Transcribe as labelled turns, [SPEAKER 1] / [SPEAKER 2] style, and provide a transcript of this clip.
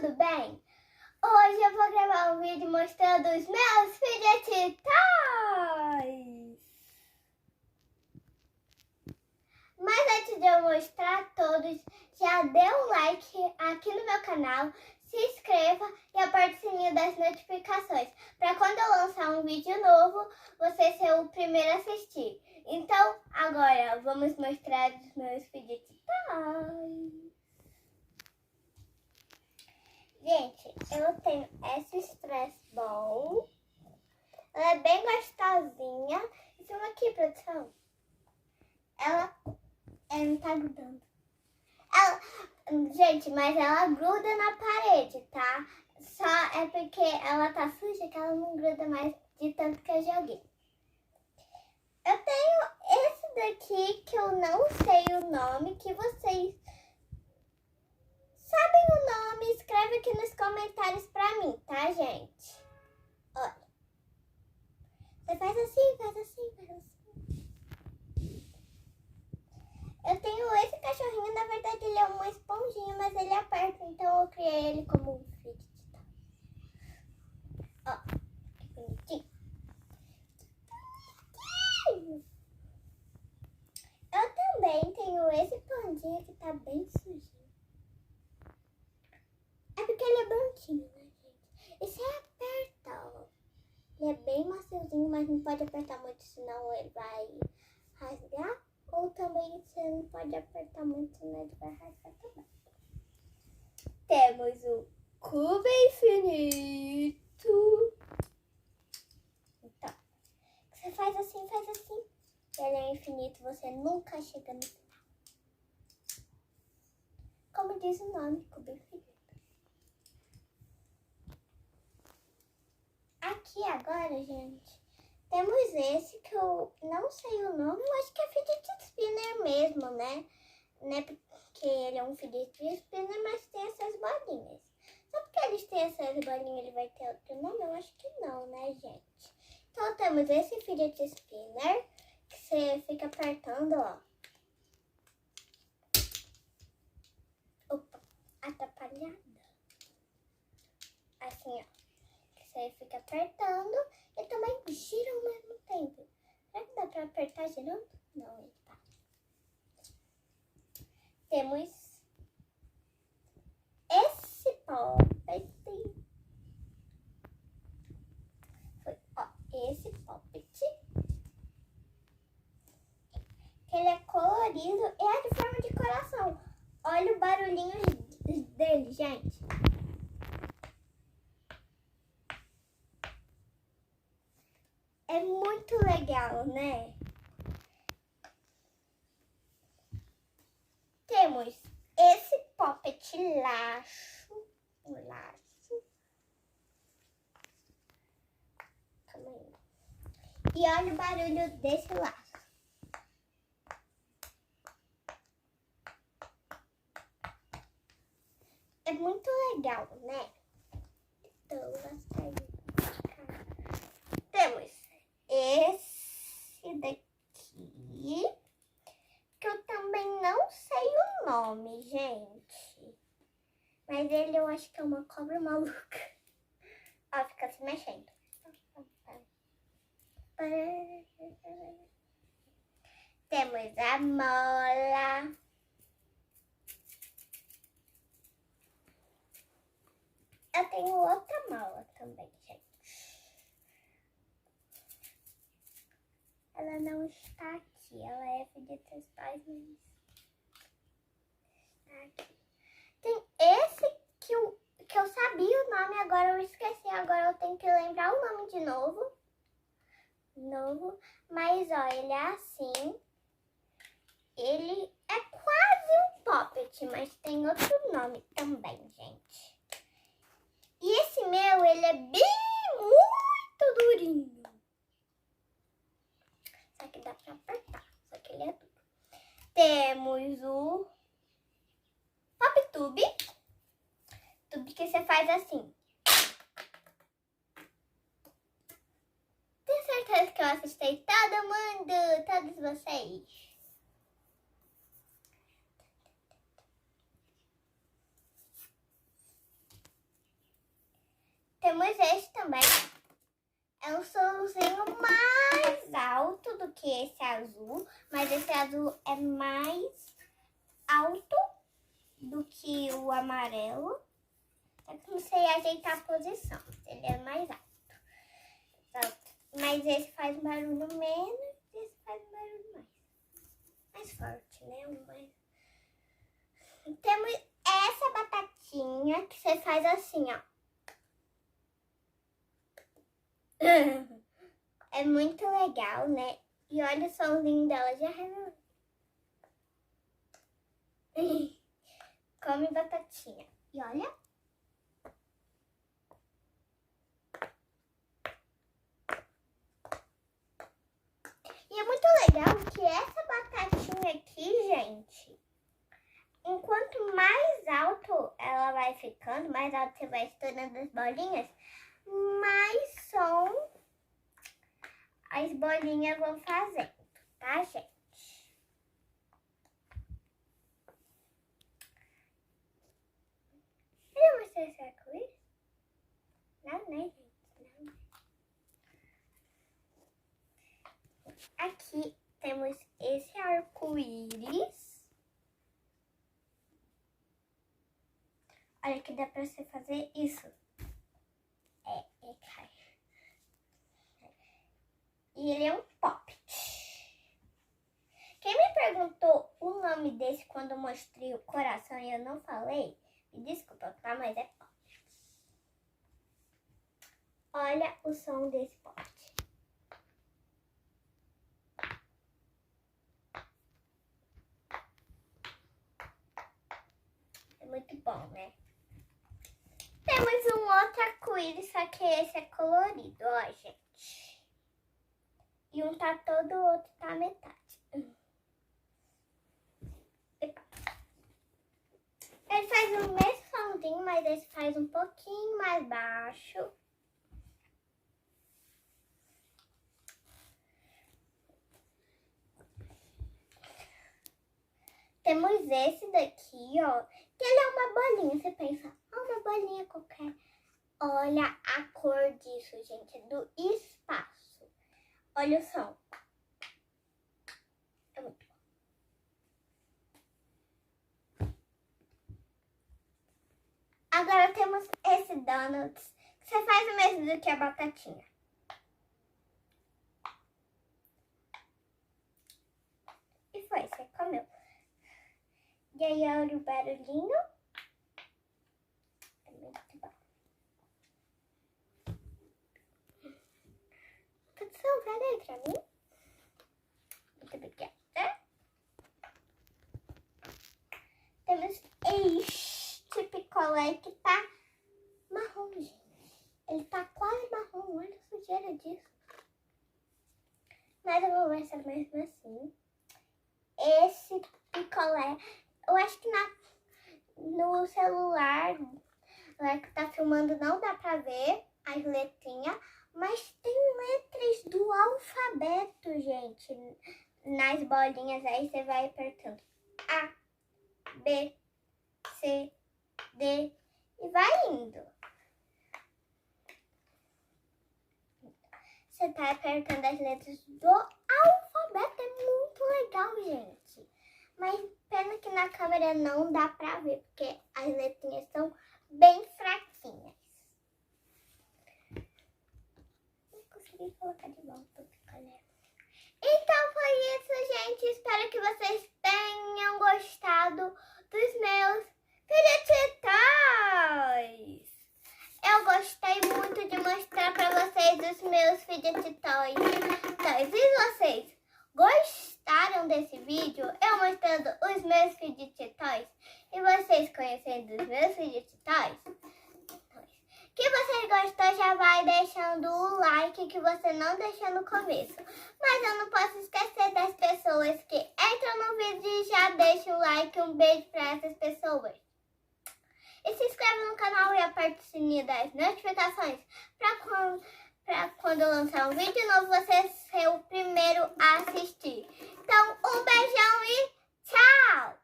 [SPEAKER 1] tudo bem? Hoje eu vou gravar um vídeo mostrando os meus fidget toys. Mas antes de eu mostrar todos, já dê um like aqui no meu canal, se inscreva e aperte o sininho das notificações, para quando eu lançar um vídeo novo, você ser o primeiro a assistir. Então, agora vamos mostrar os meus fidget toys. Gente, eu tenho essa stress ball. Ela é bem gostosinha. Isso aqui, produção. Ela não tá grudando. Gente, mas ela gruda na parede, tá? Só é porque ela tá suja que ela não gruda mais de tanto que eu joguei. Eu tenho esse daqui que eu não sei o nome, que vocês sabem o nome, escreve aqui nos comentários pra mim, tá, gente? Olha. Você faz assim, faz assim, faz assim. Eu tenho esse cachorrinho, na verdade ele é uma esponjinha, mas ele aperta, então eu criei ele como um fidget. Ó, que bonitinho. Eu também tenho esse pandinha que tá bem sujinho. É porque ele é branquinho, né, gente? E você aperta, ó. Ele é bem maciozinho, mas não pode apertar muito, senão ele vai rasgar. Ou também você não pode apertar muito, senão ele vai rasgar também. Temos o cubo infinito. Então, você faz assim. Ele é infinito, você nunca chega no final. Como diz o nome, cubo infinito. Aqui agora, gente, temos esse que eu não sei o nome, eu acho que é fidget spinner mesmo, né? Porque ele é um fidget spinner, mas tem essas bolinhas. Só porque eles têm essas bolinhas, ele vai ter outro nome? Eu acho que não, né, gente? Então temos esse fidget spinner, que você fica apertando, ó. Opa, atrapalhada. Assim, ó. Você fica apertando e também gira ao mesmo tempo. Será que dá pra apertar girando? Não, ele tá. Temos esse poppet. Esse poppet. Que ele é colorido e é de forma de coração. Olha o barulhinho dele, gente. É muito legal, né? Temos esse poppet laço. Calma aí. E olha o barulho desse laço. É muito legal, né? Então, temos esse daqui, que eu também não sei o nome, gente. Mas ele eu acho que é uma cobra maluca. Ó, fica se mexendo. Temos a mola. Eu tenho outra mola também, gente. Ela não está aqui, ela é fidget toys, mas está aqui. Tem esse que eu sabia o nome, agora eu esqueci, agora eu tenho que lembrar o nome de novo. Mas ó, ele é assim. Ele é quase um poppet, mas tem outro nome também, gente. E esse meu, ele é bem muito durinho. Só que dá pra apertar, só que ele é duro. Temos o pop tube. Tube que você faz assim. Tenho certeza que eu assustei todo mundo, todos vocês. Temos esse também. É um solzinho mais alto do que esse azul, mas esse azul é mais alto do que o amarelo. É que não sei ajeitar a posição, ele é mais alto. Mas esse faz um barulho menos, esse faz um barulho mais forte, né? Temos essa batatinha que você faz assim, ó. É muito legal, né? E olha o somzinho dela, já revelou. Come batatinha. E olha. E é muito legal que essa batatinha aqui, gente, enquanto mais alto ela vai ficando, mais alto você vai estourando as bolinhas, mais som as bolinhas vão fazendo, tá, gente? Eu mostrei esse arco-íris? Não, né, gente? Não. Aqui temos esse arco-íris. Olha que dá pra você fazer isso. Cai. E ele é um poppet. Quem me perguntou o nome desse quando eu mostrei o coração e eu não falei, me desculpa, tá? Mas é poppet. Olha o som desse poppet. É muito bom, né? Temos um outro arco-íris, só que esse é colorido, ó, gente. E um tá todo, o outro tá metade. Ele faz o mesmo somzinho, mas esse faz um pouquinho mais baixo. Temos esse daqui, ó, que ele é uma bolinha. Você pensa, uma bolinha qualquer. Olha a cor disso, gente, é do espaço. Olha o som. É muito bom. Agora temos esse donuts, que você faz o mesmo do que a batatinha. E foi, você comeu. E aí olha o barulhinho. É muito bom. Produção, pega aí pra mim. Muito obrigada. Temos este picolé que tá marrom, gente. Ele tá quase marrom, olha a sujeira disso. Mas eu vou mostrar mesmo assim. Esse picolé, eu acho que no celular que tá filmando não dá pra ver as letrinhas, mas tem letras do alfabeto, gente, nas bolinhas. Aí você vai apertando A, B, C, D e vai indo. Você tá apertando as letras do alfabeto, é muito legal, gente. Mas pena que na câmera não dá pra ver, porque as letrinhas são bem fraquinhas. Não consegui colocar de volta o picolé. Então foi isso, gente. Espero que vocês tenham gostado dos meus fidget toys. Eu gostei muito de mostrar pra vocês os meus fidget toys. E vocês gostaram desse vídeo? Eu mostrando os meus fidget toys e vocês conhecendo os meus fidget toys? Que vocês gostou, já vai deixando o like que você não deixou no começo. Mas eu não posso esquecer das pessoas que entram no vídeo e já deixam o like. Um beijo pra essas pessoas. E se inscreve no canal e aperte o sininho das notificações pra quando eu lançar um vídeo novo você ser o primeiro a assistir. Então, um beijão e tchau!